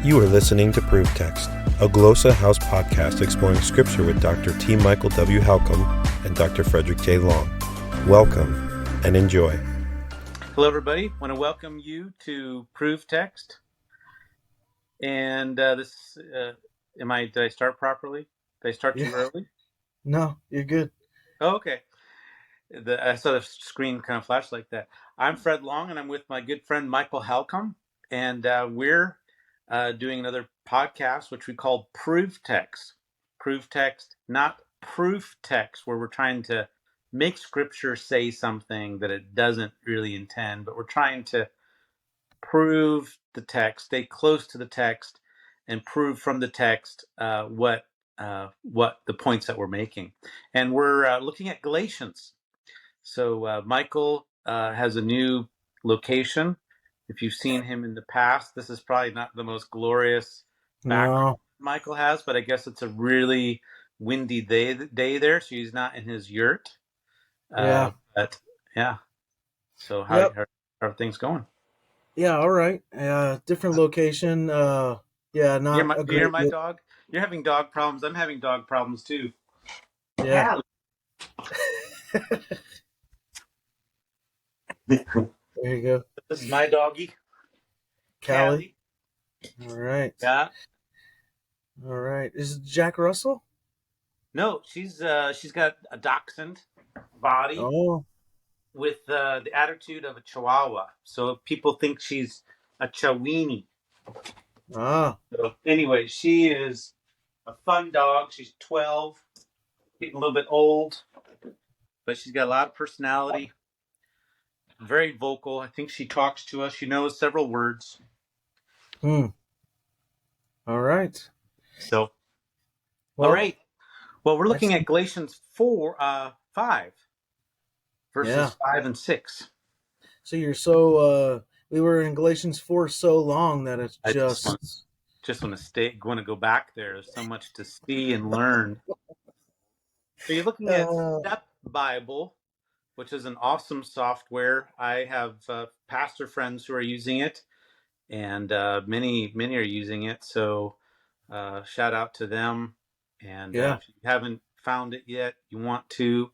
You are listening to ProveText, a Glossa House podcast exploring Scripture with Dr. T. Michael W. Halcomb and Dr. Fredrick J. Long. Welcome and enjoy. Hello, everybody. I want to welcome you to ProveText. And did I start properly? Did I start too early? No, you're good. Oh, okay. I saw the screen kind of flash like that. I'm Fred Long, and I'm with my good friend Michael Halcomb, and we're doing another podcast, which we call ProveText. ProveText, not proof text, where we're trying to make Scripture say something that it doesn't really intend, but we're trying to prove the text, stay close to the text, and prove from the text what the points that we're making. And we're looking at Galatians. So Michael has a new location. If you've seen him in the past, this is probably not the most glorious background Michael has, but I guess it's a really windy day there, so he's not in his yurt. But yeah. So how are things going? Yeah, all right. Different location. Not you hear my dog? You're having dog problems. I'm having dog problems too. Yeah. There you go. This is my doggy, Callie. All right. Yeah. All right. Is it Jack Russell? No, she's got a dachshund body. Oh. With the attitude of a Chihuahua, so people think she's a Chiweenie. Ah. So anyway, she is a fun dog. She's 12, getting a little bit old, but she's got a lot of personality. Very vocal. I think she talks to us. She knows several words. All right. So, all right. Well, we're looking at Galatians 5. Verses 5 and 6. So you're we were in Galatians 4 so long that it's just want to go back there. There's so much to see and learn. So you're looking at Step Bible, which is an awesome software. I have pastor friends who are using it, and many are using it. So shout out to them. And if you haven't found it yet, you want to.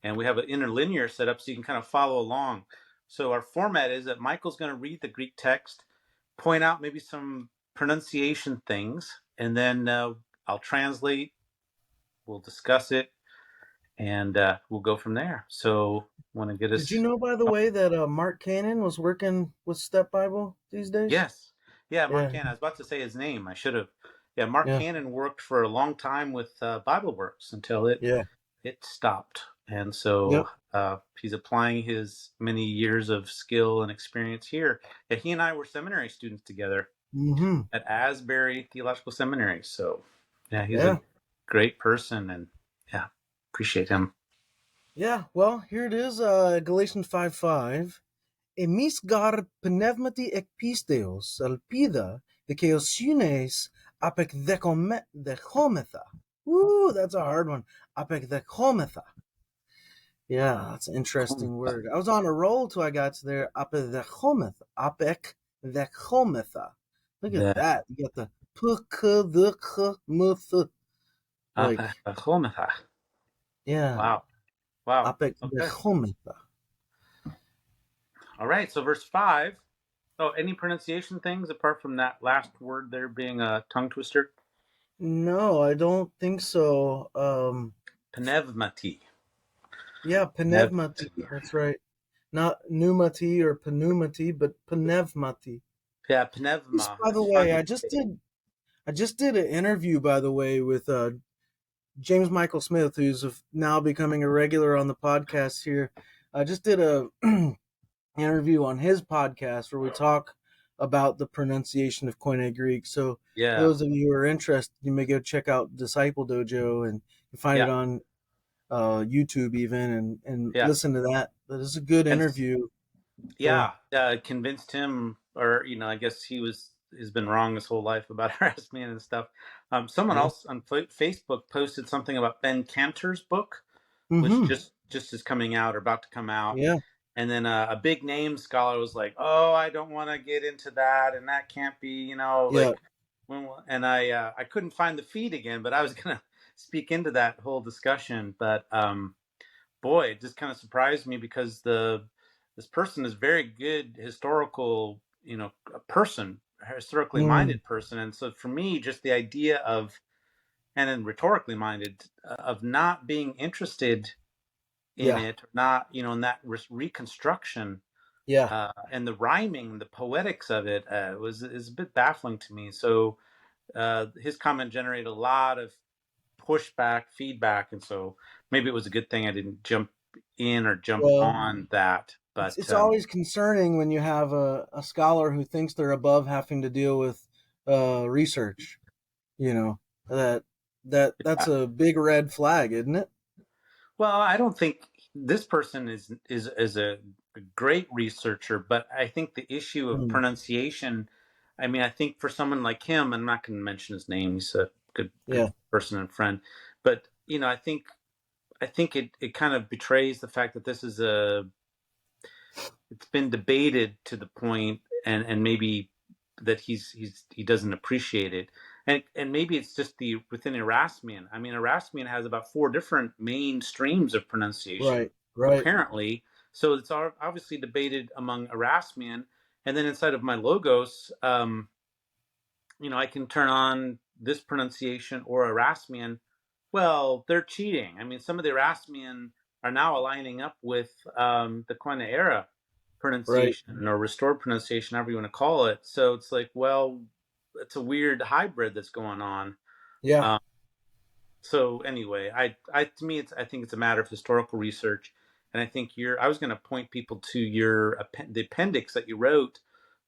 And we have an interlinear set up so you can kind of follow along. So our format is that Michael's going to read the Greek text, point out maybe some pronunciation things, and then I'll translate, we'll discuss it, and we'll go from there. So want to get us... Did you know, by the way, that Mark Cannon was working with Step Bible these days? Yes. Yeah, Mark Cannon. I was about to say his name. I should have. Yeah, Mark Cannon worked for a long time with BibleWorks until it stopped. And so he's applying his many years of skill and experience here. Yeah, he and I were seminary students together at Asbury Theological Seminary. So, yeah, he's a great person, and appreciate him. Yeah, well, here it is, Galatians 5:5. Emis gar pneumati ek pisteos alpida dikeosynes apek dechometha. Woo, that's a hard one. Apek dechometha. Yeah, that's an interesting word. I was on a roll till I got to there. Apek dechometha. Look at that. You got the pk. Yeah. Wow. Apek dechometha. All right, so verse 5. Oh, any pronunciation things apart from that last word there being a tongue twister? No, I don't think so. Pneumati. Yeah, pneumati. That's right. Not pneumati or pneumati, but pneumati. Yeah, pneuma. By the way, I just did an interview, by the way, with James Michael Smith, who's now becoming a regular on the podcast here. I just did a interview on his podcast where we talk about the pronunciation of Koine Greek. So those of you who are interested, you may go check out Disciple Dojo and find it on YouTube even and listen to that. But it's a good interview. Convinced him, or I guess he's been wrong his whole life about harassment and stuff. Someone else on Facebook posted something about Ben Cantor's book, which just is coming out or about to come out. Yeah. And then a big name scholar was like, "Oh, I don't want to get into that, and that can't be, and I couldn't find the feed again, but I was gonna speak into that whole discussion. But boy, it just kind of surprised me because this person is very good historical, a person, historically Mm, minded person, and so for me, just the idea of and then rhetorically minded of not being interested in yeah, it, not in that reconstruction yeah. and the rhyming, the poetics of it is a bit baffling to me. So his comment generated a lot of pushback, feedback, and so maybe it was a good thing I didn't jump in or jump Well, on that. But it's always concerning when you have a scholar who thinks they're above having to deal with research. You know that that's a big red flag, isn't it? well, I don't think this person is a great researcher, but I think the issue of Mm, pronunciation. I mean, I think for someone like him, I'm not going to mention his name. He's a good yeah, person and friend, but I think it kind of betrays the fact that this is it's been debated to the point, and maybe that he doesn't appreciate it, and maybe it's just the within Erasmian. I mean, Erasmian has about four different main streams of pronunciation, right, right. apparently. So it's obviously debated among Erasmian, and then inside of my logos, I can turn on this pronunciation or Erasmian. Well, they're cheating. I mean, some of the Erasmian are now aligning up with the Koine era Right. pronunciation or restored pronunciation, however you want to call it. So it's like, well, it's a weird hybrid that's going on. Yeah. Um, so anyway, to me, I think it's a matter of historical research, and I think I was going to point people to the appendix that you wrote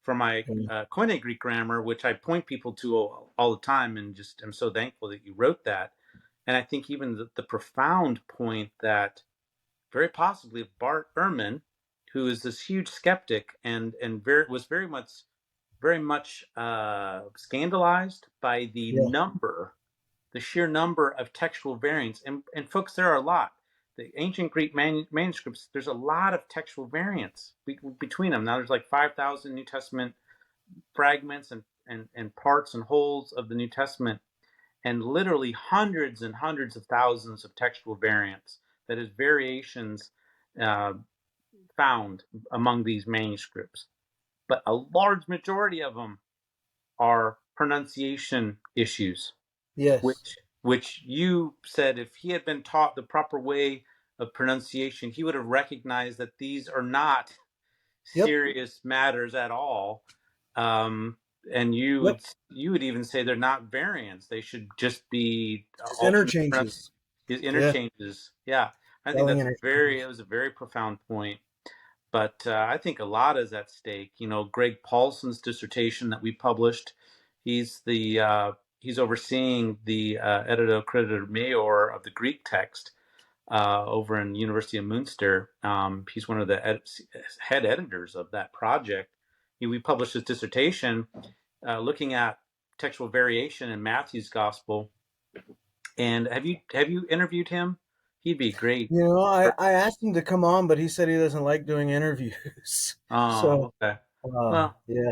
for my Mm, Koine Greek grammar, which I point people to all the time, and just am so thankful that you wrote that. And I think even the profound point that very possibly Bart Ehrman, who is this huge skeptic and was very much scandalized by yeah. the sheer number of textual variants. And folks, there are a lot. The ancient Greek manuscripts, there's a lot of textual variants between them. Now there's like 5,000 New Testament fragments and parts and wholes of the New Testament, and literally hundreds and hundreds of thousands of textual variants. That is, variations uh, found among these manuscripts. But a large majority of them are pronunciation issues, Yes. which you said if he had been taught the proper way of pronunciation, he would have recognized that these are not Yep. serious matters at all. Um, and Yep. you would even say they're not variants; they should just be Just alternate interchanges. Yeah. interchanges. Yeah, I think Spelling interchanges. it was a very profound point. But I think a lot is at stake. Greg Paulson's dissertation that we published. He's overseeing the editor creditor major of the Greek text over in University of Münster. He's one of the head editors of that project. We published his dissertation looking at textual variation in Matthew's gospel. And have you interviewed him? He'd be great. I asked him to come on, but he said he doesn't like doing interviews. So, Oh, okay. Well, yeah,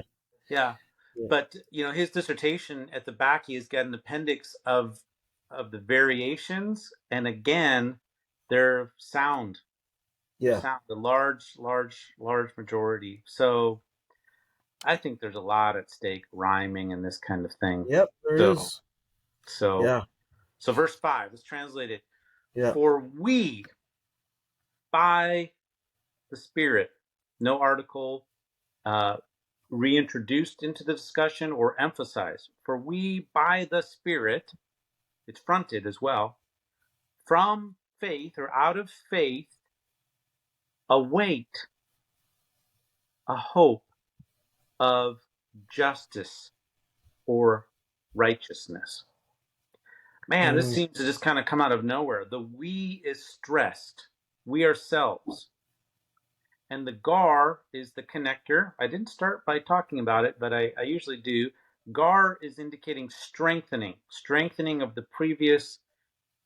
yeah. yeah, But his dissertation at the back, he's got an appendix of the variations, and again, they're sound. They're yeah. sound, the large, large, large majority. So I think there's a lot at stake, rhyming and this kind of thing. Yep, there So, is. so, Yeah, so, verse 5. Let's translate it. yeah. For we, by the Spirit, no article uh, reintroduced into the discussion or emphasized. For we, by the Spirit, it's fronted as well, from faith or out of faith, await a hope of justice or righteousness. Man, this Mm, seems to just kind of come out of nowhere. The we is stressed, we ourselves. And the gar is the connector. I didn't start by talking about it, but I usually do. Gar is indicating strengthening of the previous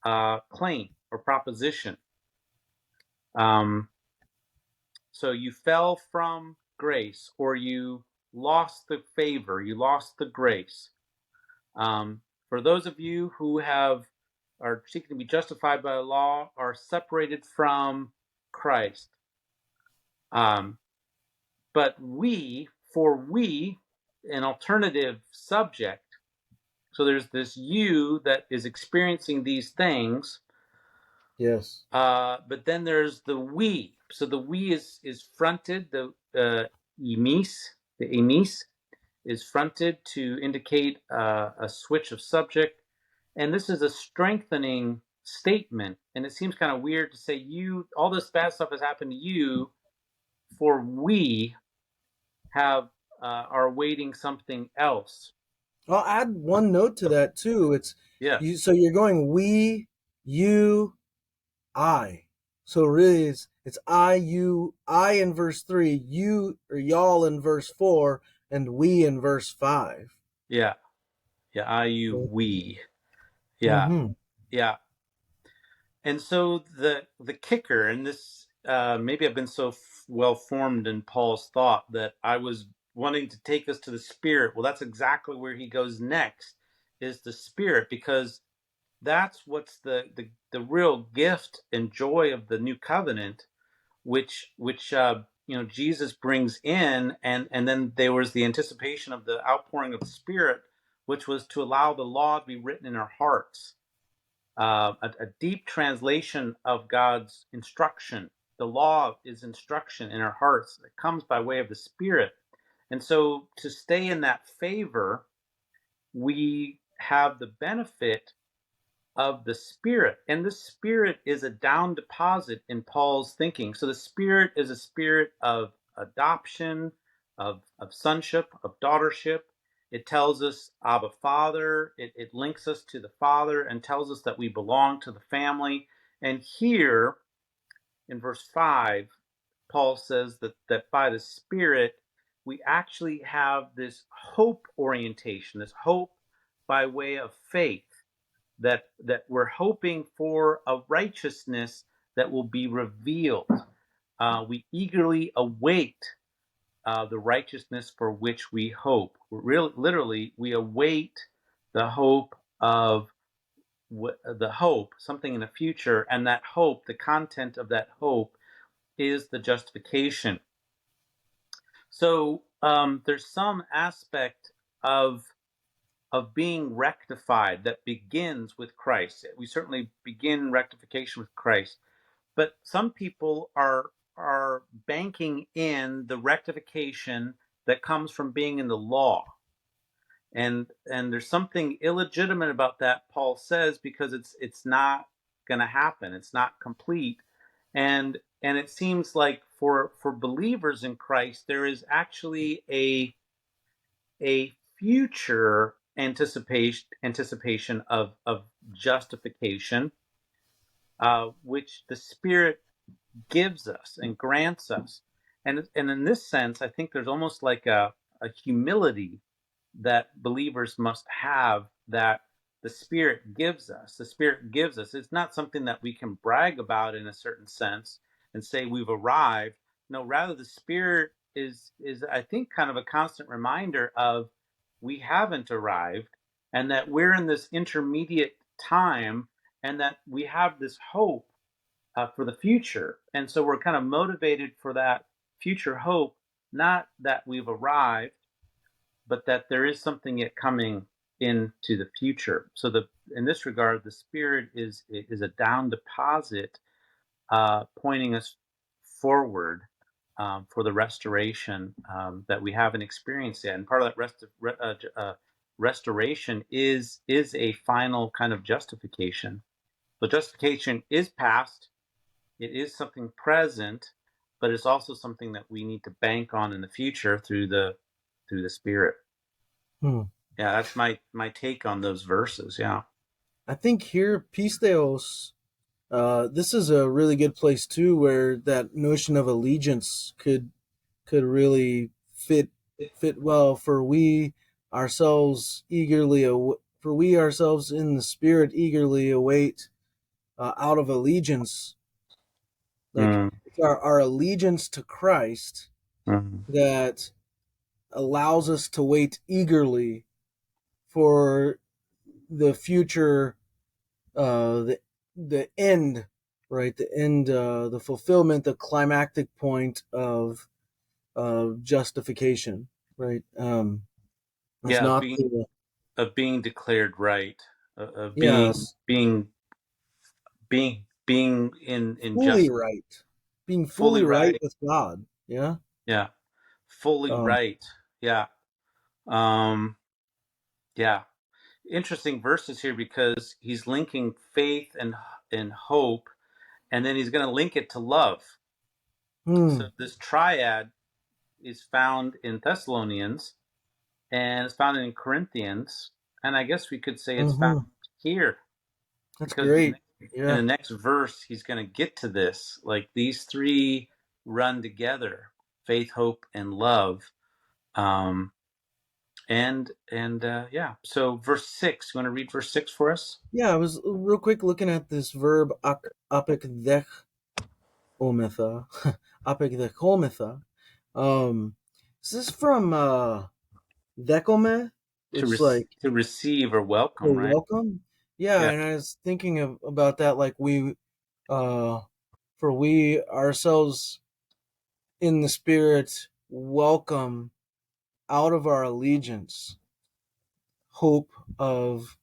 claim or proposition. Um, so you fell from grace, or you lost the favor, you lost the grace. For those of you who are seeking to be justified by the law are separated from Christ. But we, an alternative subject. So there's this you that is experiencing these things. Yes. But then there's the we. So the we is fronted. The emis is fronted to indicate a switch of subject. And this is a strengthening statement. And it seems kind of weird to say all this bad stuff has happened to you, for we are awaiting something else. I'll add one note to that too. It's Yeah. you. So you're going we, you, I. So really, it's I, you, I in verse 3, you or y'all in verse 4, and we in verse 5. Yeah. I, you, we. Yeah. Mm-hmm. Yeah. And so the kicker, and this maybe I've been so well formed in Paul's thought that I was wanting to take us to the Spirit. Well, that's exactly where he goes next, is the Spirit, because that's what's the real gift and joy of the new covenant, which Jesus brings in, and then there was the anticipation of the outpouring of the Spirit, which was to allow the law to be written in our hearts. A deep translation of God's instruction. The law is instruction in our hearts that comes by way of the Spirit. And so to stay in that favor, we have the benefit of the Spirit. And the Spirit is a down deposit in Paul's thinking. So the Spirit is a spirit of adoption, of sonship, of daughtership. It tells us Abba Father. It links us to the Father and tells us that we belong to the family. And here in verse 5, Paul says that by the Spirit, we actually have this hope orientation, this hope by way of faith, that we're hoping for a righteousness that will be revealed. We eagerly await the righteousness for which we hope. Literally, we await the hope of something in the future, and that hope, the content of that hope, is the justification. So there's some aspect of being rectified that begins with Christ. We certainly begin rectification with Christ, but some people are banking in the rectification that comes from being in the law. And there's something illegitimate about that, Paul says, because it's not going to happen. It's not complete. And it seems like for believers in Christ, there is actually a future anticipation of justification, which the Spirit gives us and grants us. And in this sense, I think there's almost like a humility that believers must have, that the Spirit gives us. The Spirit gives us. It's not something that we can brag about in a certain sense and say we've arrived. No, rather the Spirit is I think kind of a constant reminder of we haven't arrived, and that we're in this intermediate time, and that we have this hope for the future. And so we're kind of motivated for that future hope, not that we've arrived, but that there is something yet coming into the future. So in this regard, the Spirit is a down deposit, pointing us forward for the restoration that we haven't experienced yet. And part of that restoration is a final kind of justification. So justification is past. It is something present, but it's also something that we need to bank on in the future through the Spirit. Yeah, that's my take on those verses. Yeah, I think here, pisteos, this is a really good place too, where that notion of allegiance could really fit well. For we ourselves in the Spirit eagerly await out of allegiance, like it's our allegiance to Christ that allows us to wait eagerly for the future, the end, right? The end, the fulfillment, the climactic point of justification, right? It's Yeah, not the of being declared right, of being yes, being in fully just right, being fully fully right right. with God. Yeah. Yeah, fully Um, right. Yeah. Um, yeah. Interesting verses here because he's linking faith and hope, and then he's going to link it to love. So hmm, this triad is found in Thessalonians and it's found in Corinthians, and I guess we could say it's found hmm. here That's because great. in Yeah. the next verse he's going to get to this. Like these three run together: faith, hope, and love. Um, and yeah. So verse 6. You want to read verse 6 for us? Yeah, I was real quick looking at this verb apikdechometa, apikdechometa. Um, is this from dekome? Which like To receive or to welcome, right? welcome? Yeah, Yeah. and I was thinking about that, like uh, for we ourselves in the spirit welcome out of our allegiance hope of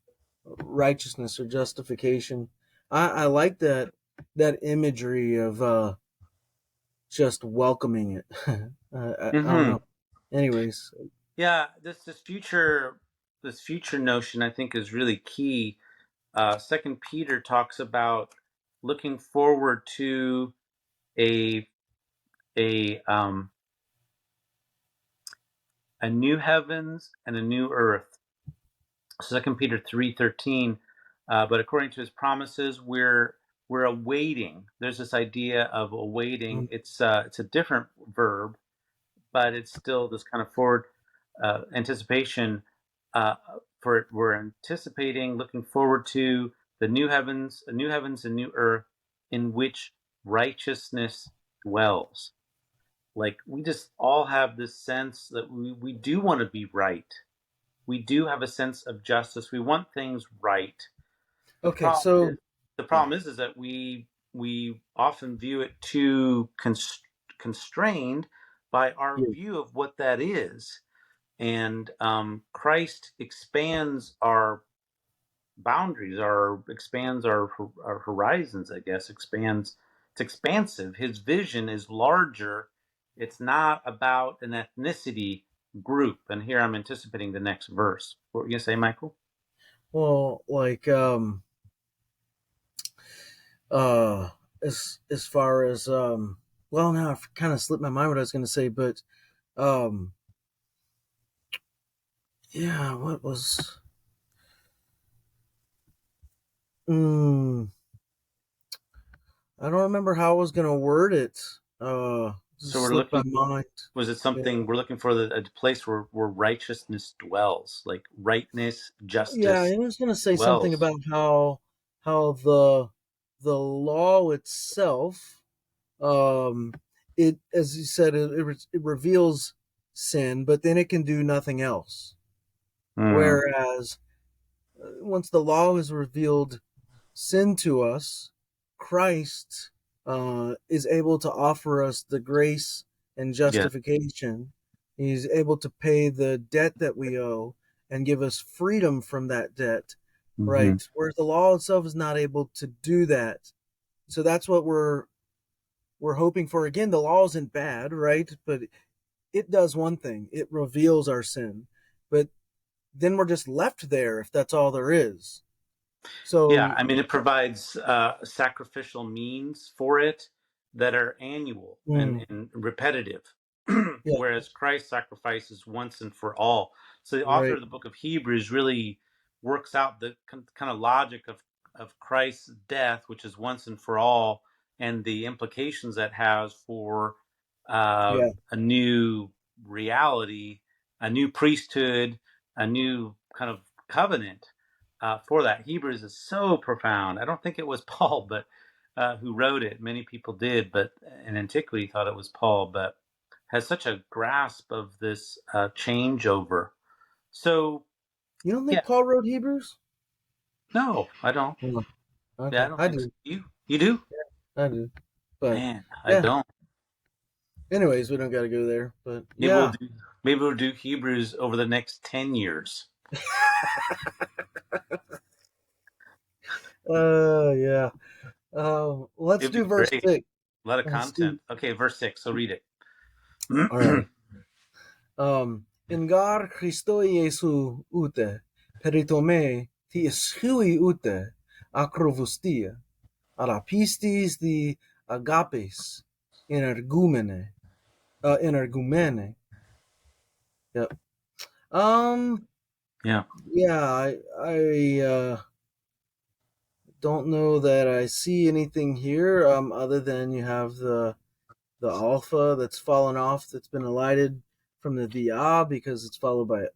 righteousness or justification. I like that imagery of just welcoming it. I don't Mm-hmm. know. Anyways, Yeah. This future notion I think is really key. Second Peter talks about looking forward to a a a new heavens and a new earth. Second Peter 3:13. But according to his promises, we're awaiting. There's this idea of awaiting. It's a different verb, but it's still this kind of forward anticipation. Uh, for it, we're anticipating, looking forward to the new heavens and new earth, in which righteousness dwells. Like we just all have this sense that we do want to be right. We do have a sense of justice. We want things right. The okay, problem is so is that we often view it too constrained by our yeah, view of what that is. And Christ expands our boundaries, our expands our horizons. I guess expands. It's expansive. His vision is larger. It's not about an ethnicity group. And here I'm anticipating the next verse. What were you gonna say, Michael? well, like uh, as far as well, now I've kind of slipped my mind what I was going to say, but um, yeah, what was mm, I don't remember how I was going to word it. So Just we're slipped my looking. mind. Was it Yeah. something we're looking for? A place where righteousness dwells, like rightness, Yeah, I justice was going to say something dwells. about how the law itself, um, it as you said, it reveals sin, but then it can do nothing else. Mm, Whereas once the law has revealed sin to us, Christ is able to offer us the grace and yeah. justification. He's able to pay the debt that we owe and give us freedom from that debt, Hmm. right? Whereas the law itself is not able to do that. So that's what we're hoping for. Again, the law isn't bad, right? But it does one thing: it reveals our sin. But then we're just left there if that's all there is. Yeah, So, I mean, it provides sacrificial means for it that are annual mm, and repetitive, yeah, whereas Christ's sacrifice is once and for all. So the author right. of the book of Hebrews really works out the kind of logic of Christ's death, which is once and for all, and the implications that has for Yeah. a new reality, a new priesthood, a new kind of covenant for that. Hebrews is so profound. I don't think it was Paul, but who wrote it. Many people did, but in antiquity thought it was Paul, but has such a grasp of this changeover. So You don't yeah, think Paul wrote Hebrews? No, I don't. Oh, Yeah, I okay, don't I think so. do. You do? I do. But Man, I yeah. don't. Anyways, we don't got to go there. But Maybe we'll yeah. do maybe we'll do Hebrews over the next 10 years. Yeah. Let's It'd be do verse great. 6. A lot of Let's content. do. Okay, verse 6. So read it. All right. Engar Christo Jesu ute, peritome ti schui ute, acrovustia, arapistis di agapes, energumene. Yep. Um, Yeah. yeah, I don't know that I see anything here, other than you have the alpha that's fallen off, that's been elided from the VA because it's followed by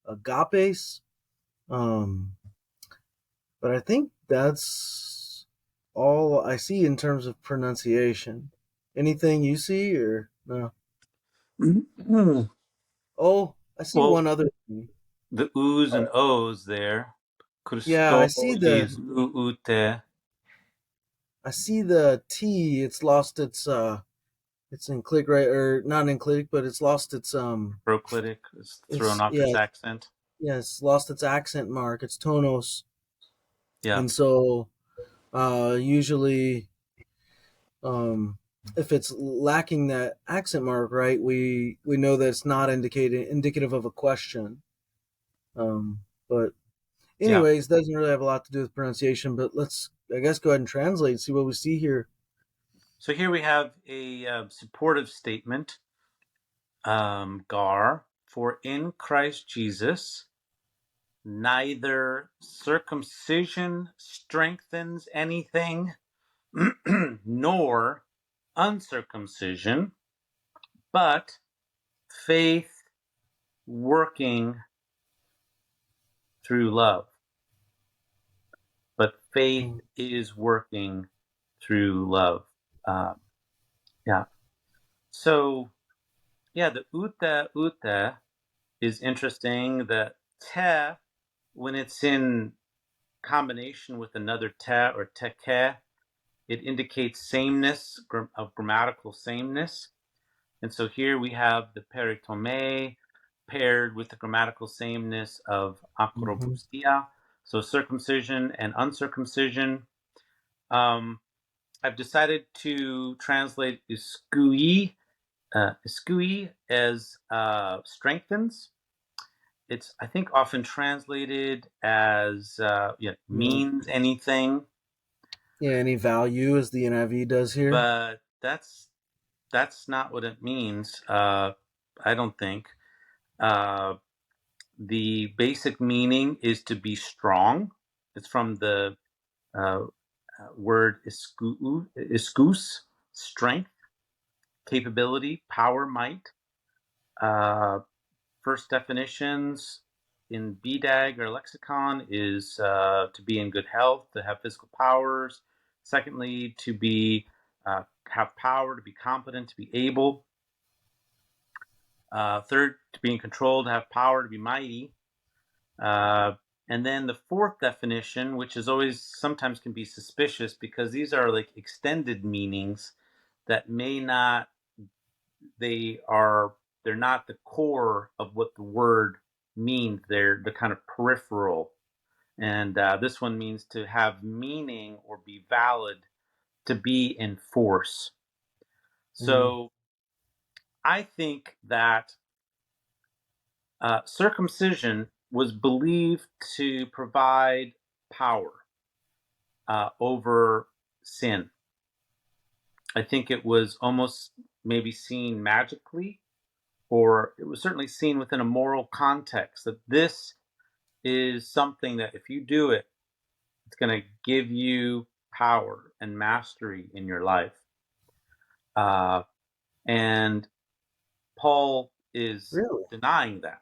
agapes. Um, but I think that's all I see in terms of pronunciation. Anything you see or no? Oh, I see Well, one other thing. the oo's Uh, and o's there. yeah, Christo Jesu ute. I see the T. It's lost it's in click, right, or not in click, but it's lost Proclitic is thrown off yeah, its accent. yeah, it's lost its accent mark. It's tonos, Yeah. and so usually um if it's lacking that accent mark, right, we know that it's not indicative of a question. But Yeah. anyways, doesn't really have a lot to do with pronunciation, but let's, I guess, go ahead and translate and see what we see here. So here we have a supportive statement, Gar, for in Christ Jesus, neither circumcision strengthens anything, nor uncircumcision, but faith working through love. But faith Mm. is working through love. Uh, yeah. So, yeah, the uta is interesting. The te, when it's in combination with another te or teke, it indicates sameness, of grammatical sameness. And so here we have the peritome paired with the grammatical sameness of Mhm. akrobustia, so circumcision and uncircumcision. I've decided to translate iskui, as strengthens. It's, I think, often translated as Yeah. means anything, Yeah, any value, as the NIV does here. but that's not what it means. I don't think. Uh, the basic meaning is to be strong. It's from the uh, word iskus, strength, capability, power, might. Uh, First definitions in BDAG or lexicon is to be in good health, to have physical powers. Secondly, to be have power, to be competent, to be able. Third, to be in control, to have power, to be mighty. And then the fourth definition, which is always sometimes can be suspicious because these are like extended meanings that may not, they're not the core of what the word means. They're the kind of peripheral. And this one means to have meaning or be valid, to be in force. Mm. So I think that circumcision was believed to provide power over sin. I think it was almost maybe seen magically, or it was certainly seen within a moral context that this is something that if you do it, it's going to give you power and mastery in your life. And Paul is Really? denying that.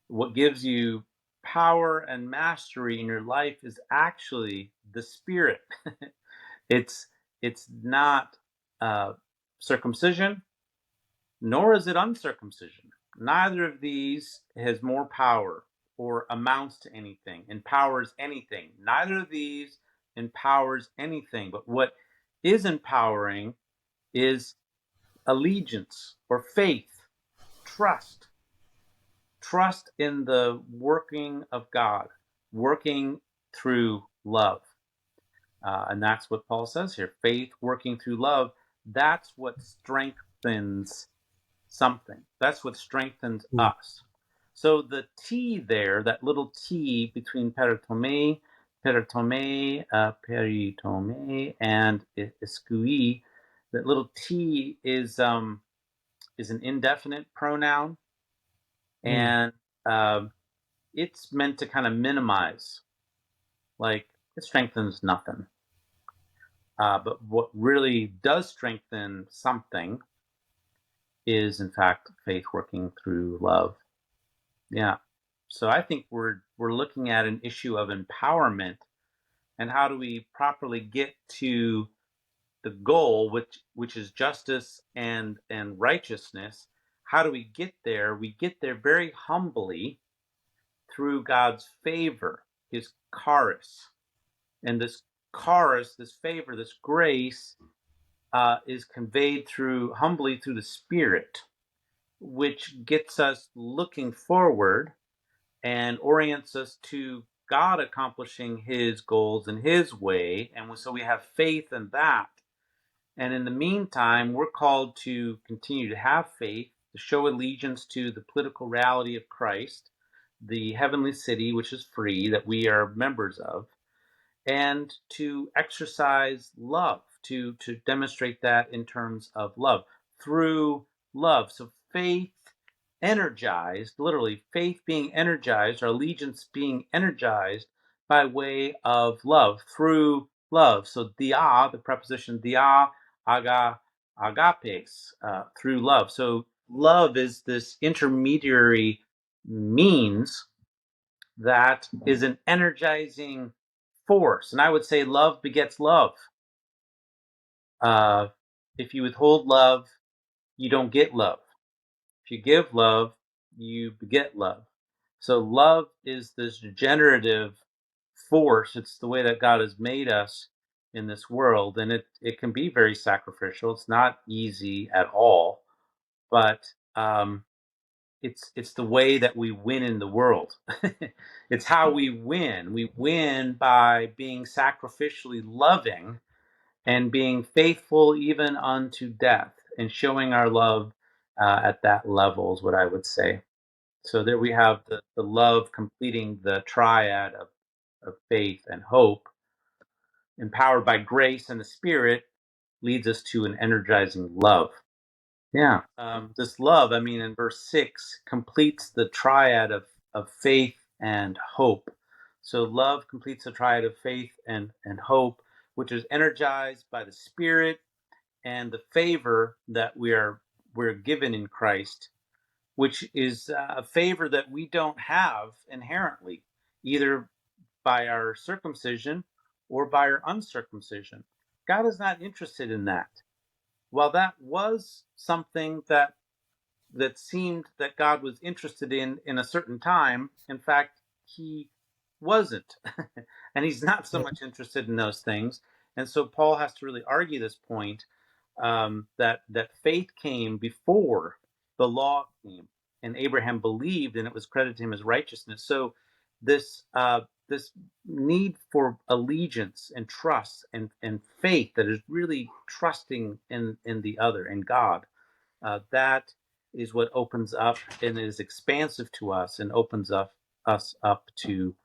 What gives you power and mastery in your life is actually the Spirit. it's it's not circumcision, nor is it uncircumcision. Neither of these has more power. or amounts to anything, empowers anything. Neither of these empowers anything. But what is empowering is allegiance or faith, trust. Trust in the working of God, working through love. And that's what Paul says here. Faith working through love, that's what strengthens something. That's what strengthens us. So the T there, that little T between peritome, and iskui, that little T is an indefinite pronoun, and it's meant to kind of minimize, like it strengthens nothing. But what really does strengthen something is, in fact, faith working through love. Yeah. So I think we're looking at an issue of empowerment, and how do we properly get to the goal, which is justice and righteousness. How do we get there? We get there very humbly through God's favor, his charis. And this charis, this favor, this grace is conveyed humbly through the Spirit, which gets us looking forward and orients us to God accomplishing his goals in his way. And so we have faith in that. And in the meantime, we're called to continue to have faith, to show allegiance to the political reality of Christ, the heavenly city, which is free, that we are members of, and to exercise love, to demonstrate that in terms of love, through love. So faith energized, literally faith being energized, our allegiance being energized by way of love, through love. So dia, the preposition dia, agapes, through love. So love is this intermediary means that is an energizing force. And I would say love begets love. If you withhold love, you don't get love. If you give love, you beget love. So love is this generative force. It's the way that God has made us in this world. And it can be very sacrificial. It's not easy at all. But it's the way that we win in the world. It's how we win. We win by being sacrificially loving and being faithful even unto death, and showing our love at that level is what I would say. So there we have the love completing the triad of faith and hope, empowered by grace and the Spirit, leads us to an energizing love. Yeah. This love, I mean, in verse 6, completes the triad of faith and hope. So love completes the triad of faith and hope, which is energized by the Spirit and the favor that we're given in Christ, which is a favor that we don't have inherently, either by our circumcision or by our uncircumcision. God is not interested in that. While that was something that seemed that God was interested in a certain time, in fact, he wasn't. And he's not so much interested in those things. And so Paul has to really argue this point, that faith came before the law came, and Abraham believed, and it was credited to him as righteousness. So this need for allegiance and trust and faith, that is really trusting in the other, in God, that is what opens up and is expansive to us, and opens us up to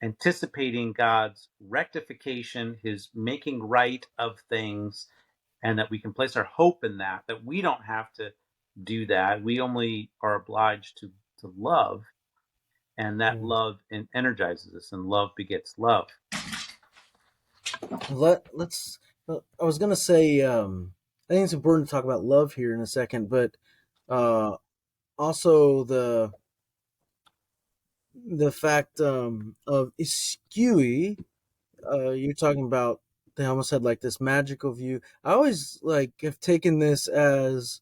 anticipating God's rectification, his making right of things, and that we can place our hope in that we don't have to do that. We only are obliged to love, and that love energizes us, and love begets love. Let's. I was gonna say. I think it's important to talk about love here in a second, but also the fact of iskui. You're talking about, they almost had like this magical view. I always like have taken this as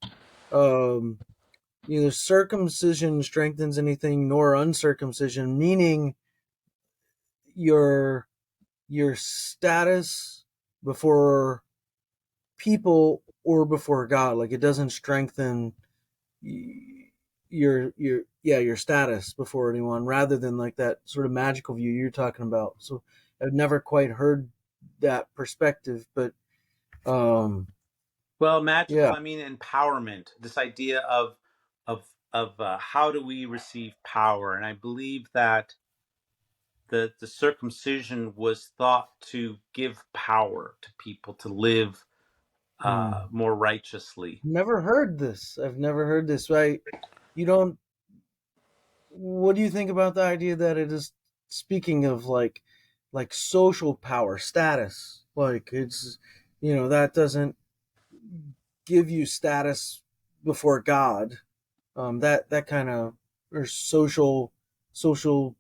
neither circumcision strengthens anything nor uncircumcision, meaning your status before people or before God. Like it doesn't strengthen your status before anyone, rather than like that sort of magical view you're talking about. So I've never quite heard that perspective, but Well, magical, yeah. I mean empowerment. This idea of how do we receive power, and I believe that the circumcision was thought to give power to people to live more righteously. Never heard this. I've never heard this. Right? You don't. What do you think about the idea that it is speaking of like social power, status? Like it's that doesn't give you status before God. That kind of or social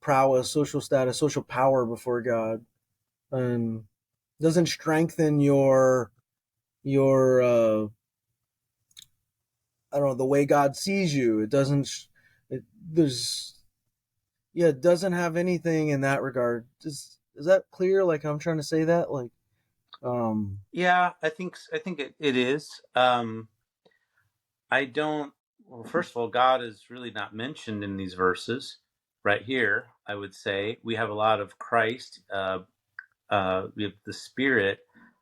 prowess, social status, social power before God. Doesn't strengthen your I don't know, the way God sees you. It doesn't. It, there's it doesn't have anything in that regard. Is that clear? Like I'm trying to say that. Like Yeah, I think it is. I don't. Well, first of all, God is really not mentioned in these verses right here. I would say we have a lot of Christ. We have the Spirit,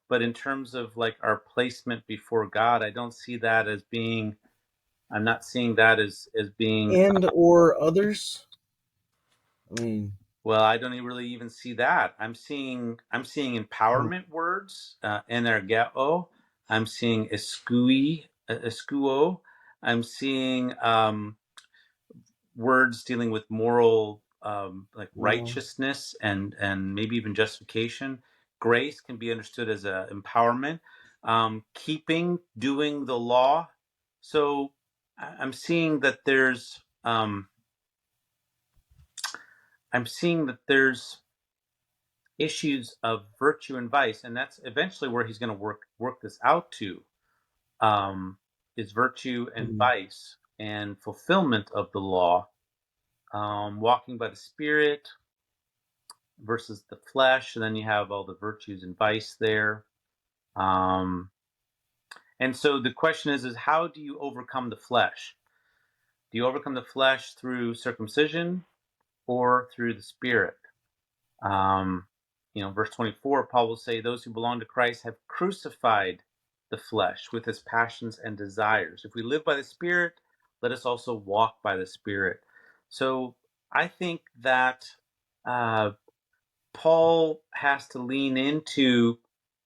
but in terms of like our placement before God, I don't see that as being. I'm not seeing that as being. and or others. I mean, Well, I don't really even see that. I'm seeing hmm, empowerment words, energeo. I'm seeing eskuo. I'm seeing words dealing with moral, like well, righteousness and maybe even justification. Grace can be understood as a empowerment. Keeping, doing the law. So I'm seeing that there's issues of virtue and vice, and that's eventually where he's going to work this out to, is virtue and hmm, vice and fulfillment of the law, walking by the Spirit versus the flesh, and then you have all the virtues and vice there. Um, and so the question is how do you overcome the flesh? Do you overcome the flesh through circumcision or through the Spirit? Um, verse 24, Paul will say, those who belong to Christ have crucified the flesh with its passions and desires. If we live by the Spirit, let us also walk by the Spirit. So I think that uh, Paul has to lean into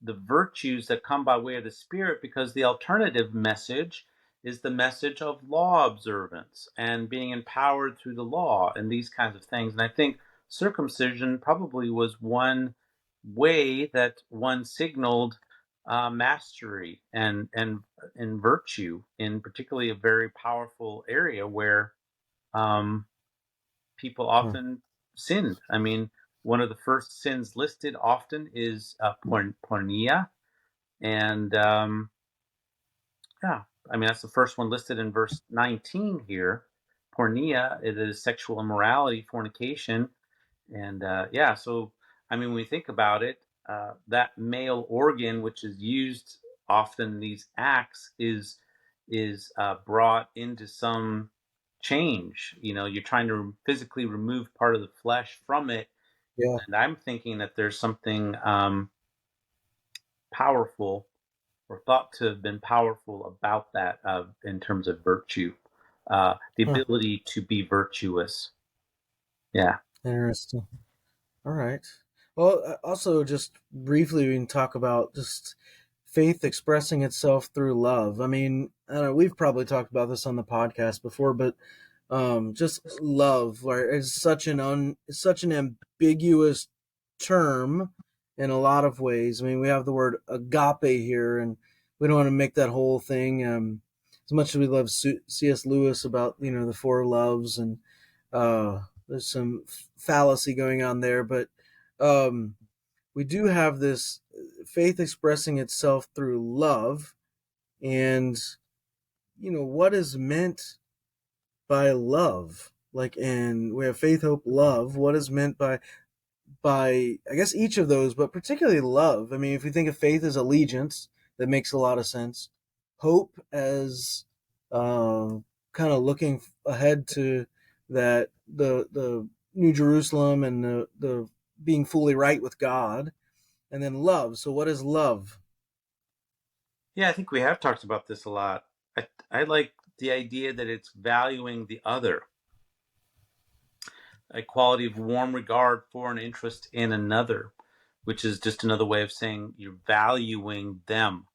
the virtues that come by way of the Spirit, because the alternative message is the message of law observance and being empowered through the law and these kinds of things. And I think circumcision probably was one way that one signaled mastery and virtue in particularly a very powerful area where um, people huh, often sinned. I mean, one of the first sins listed often is porneia, and yeah, I mean that's the first one listed in verse 19 here. Porneia, it is sexual immorality, fornication, and yeah. So I mean, when we think about it, that male organ, which is used often in these acts, is brought into some change. You're trying to physically remove part of the flesh from it, yeah. and I'm thinking that there's something powerful or thought to have been powerful about that in terms of virtue, the Huh, ability to be virtuous. Yeah. interesting. All right. Well, also just briefly, we can talk about just faith expressing itself through love. I mean, I don't know, we've probably talked about this on the podcast before, but just love, where it's such an ambiguous term in a lot of ways. I mean, we have the word agape here, and we don't want to make that whole thing. As much as we love C.S. Lewis about the four loves, and there's some fallacy going on there, but um, we do have this faith expressing itself through love, and what is meant by love. Like, and we have faith, hope, love. What is meant by I guess each of those, but particularly love. I mean, if we think of faith as allegiance, that makes a lot of sense. Hope as uh, kind of looking ahead to that the New Jerusalem and the being fully right with God, and then love. So, what is love? Yeah, I think we have talked about this a lot. I like the idea that it's valuing the other, a quality of warm regard for and interest in another, which is just another way of saying you're valuing them.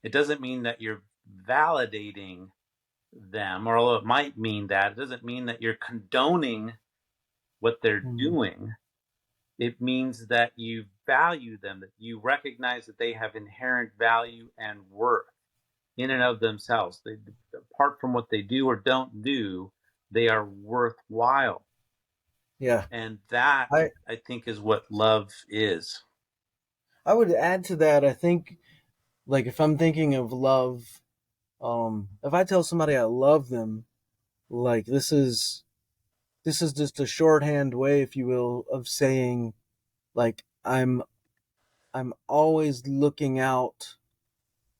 It doesn't mean that you're validating them, or although it might mean that, it doesn't mean that you're condoning what they're Mm, doing. It means that you value them, that you recognize that they have inherent value and worth in and of themselves. They, apart from what they do or don't do, they are worthwhile. yeah, And that, I I think, is what love is. I would add to that. I think, like, if I'm thinking of love, if I tell somebody I love them, like, this is just a shorthand way, if you will, of saying, like, I'm always looking out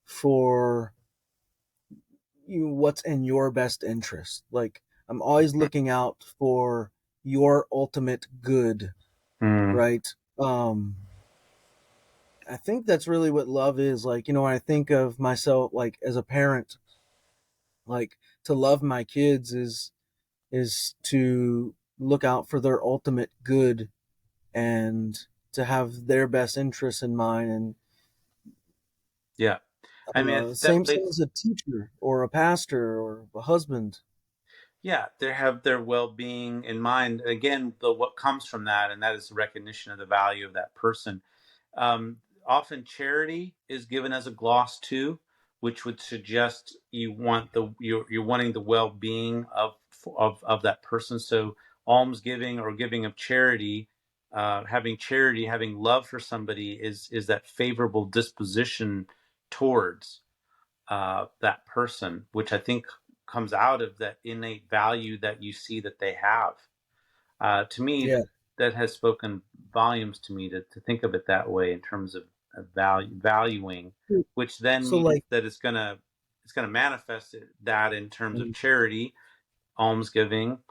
for you, what's in your best interest. Like, I'm always looking out for your ultimate good, Mm, right? I think that's really what love is. Like, when I think of myself, like, as a parent, like, to love my kids is to look out for their ultimate good and to have their best interests in mind. And yeah. I mean, that same plays, as a teacher or a pastor or a husband. yeah, they have their well-being in mind. Again, what comes from that, and that is the recognition of the value of that person. Um, Often charity is given as a gloss too, which would suggest you're wanting the well-being of that person. So almsgiving or giving of charity, having love for somebody is that favorable disposition towards that person, which I think comes out of that innate value that you see that they have. To me, Yeah. that has spoken volumes to me to think of it that way in terms of valuing, which then So, means like, that it's gonna manifest that in terms of mm, charity, almsgiving,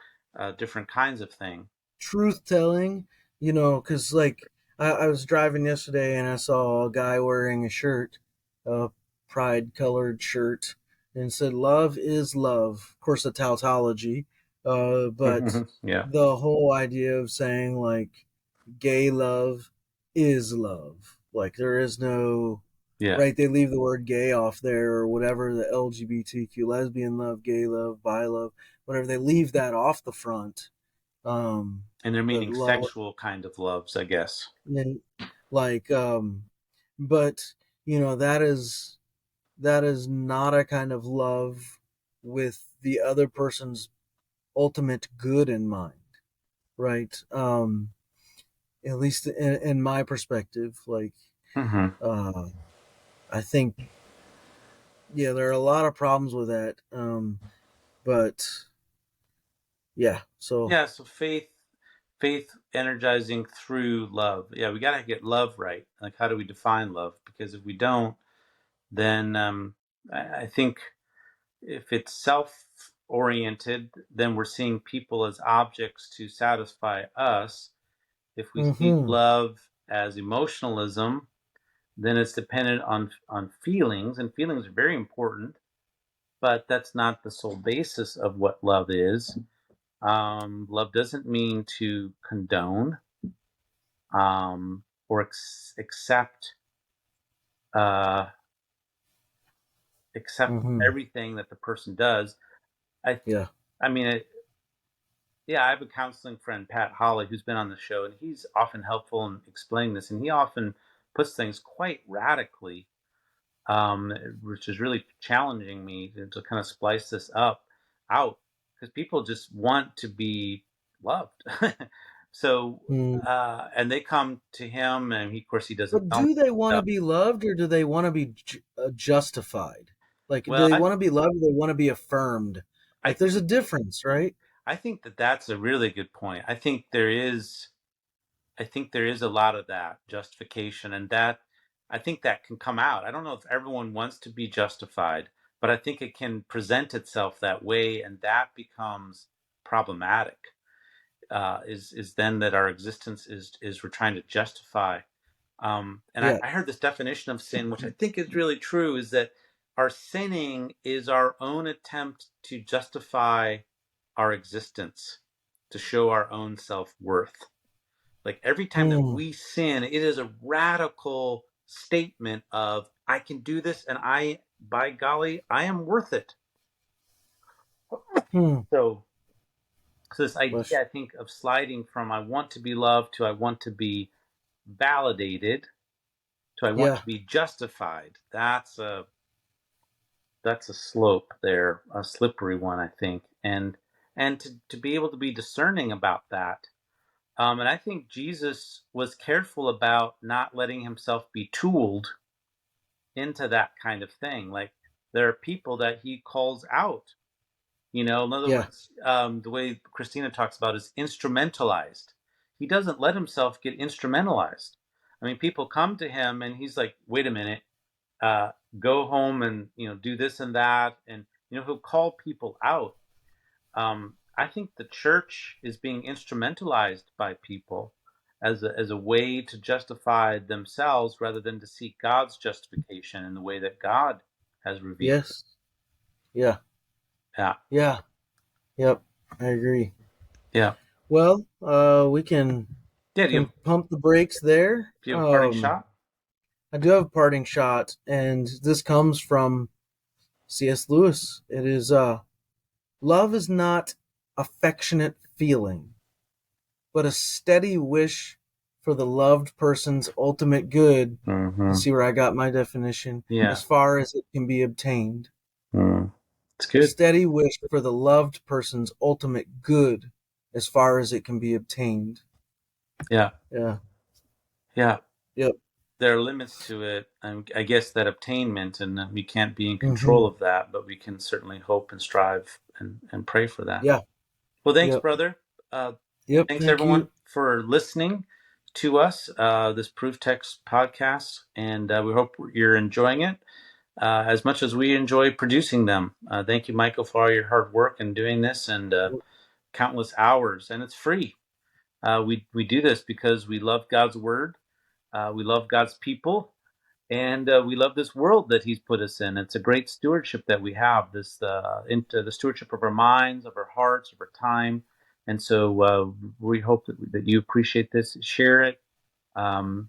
different kinds of thing. truth telling, because, like, I was driving yesterday and I saw a guy wearing a shirt, a pride colored shirt, and it said, "Love is love." Of course, a tautology, but Yeah, the whole idea of saying, like, gay love is love. Like, there is no, yeah, right, they leave the word gay off there, or whatever, the LGBTQ, lesbian love, gay love, bi love, whatever, they leave that off the front. and they're But meaning love, sexual kind of loves, I guess. and, like, but that is not a kind of love with the other person's ultimate good in mind, right? At least in my perspective, like, Hmm. uh, I think, yeah, there are a lot of problems with that. But yeah, so Yeah, so faith energizing through love. Yeah, we got to get love right. Like, how do we define love? Because if we don't, then I think if it's self oriented, then we're seeing people as objects to satisfy us. If we see hmm love as emotionalism, then it's dependent on feelings, and feelings are very important, but that's not the sole basis of what love is. Love doesn't mean to condone or uh, accept hmm everything that the person does. I yeah. I mean, yeah, I have a counseling friend, Pat Holly, who's been on the show, and he's often helpful in explaining this, and he often puts things quite radically, um, which is really challenging me to kind of splice this out, because people just want to be loved. So, Mm. and they come to him, and of course, he doesn't But tell me do they want to stuff. be loved, or do they want to be justified? Like, do Well, they want to be loved, or do they want to be affirmed? Like there's a difference, right? I think that that's a really good point. I think there is a lot of that justification, and that I think that can come out. I don't know if everyone wants to be justified, but I think it can present itself that way, and that becomes problematic. Is then that our existence is we're trying to justify. And Yeah. I heard this definition of sin, which I think is really true, is that our sinning is our own attempt to justify our existence, to show our own self-worth. Like every time that Hmm. we sin, it is a radical statement of, I can do this, and by golly, I am worth it. Hmm. So this idea, Bless I think, of sliding from I want to be loved to I want to be validated to I you. want Yeah. to be justified. That's a slope there, a slippery one, I think, and to be able to be discerning about that. And I think Jesus was careful about not letting himself be tooled into that kind of thing. Like there are people that he calls out. In other Yeah. words, the way Christina talks about is instrumentalized. He doesn't let himself get instrumentalized. I mean, people come to him and he's like, wait a minute, go home and, do this and that. And, he'll call people out. I think the church is being instrumentalized by people as a way to justify themselves rather than to seek God's justification in the way that God has revealed. Yes. Yeah. Yeah. Yeah. Yep. I agree. Yeah. Well, we can Yeah. Do you pump the brakes there. have a parting shot? I do have a parting shot, and this comes from C.S. Lewis. It is love is not affectionate feeling, but a steady wish for the loved person's ultimate good. Mm-hmm. You see where I got my definition? Yeah. As far as it can be obtained. It's A good. steady wish for the loved person's ultimate good as far as it can be obtained. Yeah. Yeah. Yeah. Yep. There are limits to it. I guess that obtainment, and we can't be in control of that, but we can certainly hope and strive and pray for that. Yeah. Well, thanks, Yep. brother. Yep. Thanks, Thank everyone, you. for listening to us, this ProveText podcast, and we hope you're enjoying it as much as we enjoy producing them. Thank you, Michael, for all your hard work in doing this and countless hours, and it's free. We do this because we love God's word, we love God's people, and we love this world that He's put us in. It's a great stewardship that we have, this into the stewardship of our minds, of our hearts, of our time. And so we hope that you appreciate this, share it, and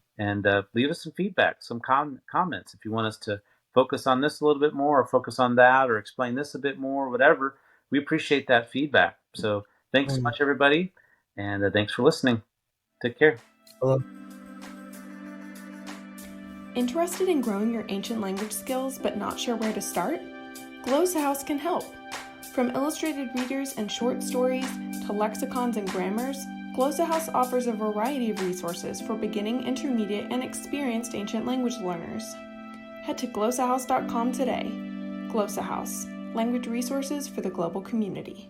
leave us some feedback, some comments. If you want us to focus on this a little bit more, or focus on that, or explain this a bit more, whatever, we appreciate that feedback. So thanks so much, everybody, and thanks for listening. Take care. Hello. Interested in growing your ancient language skills but not sure where to start? Galotia House can help. From illustrated readers and short stories to lexicons and grammars, Galotia House offers a variety of resources for beginning, intermediate, and experienced ancient language learners. Head to glossahouse.com today. Galotia House, language resources for the global community.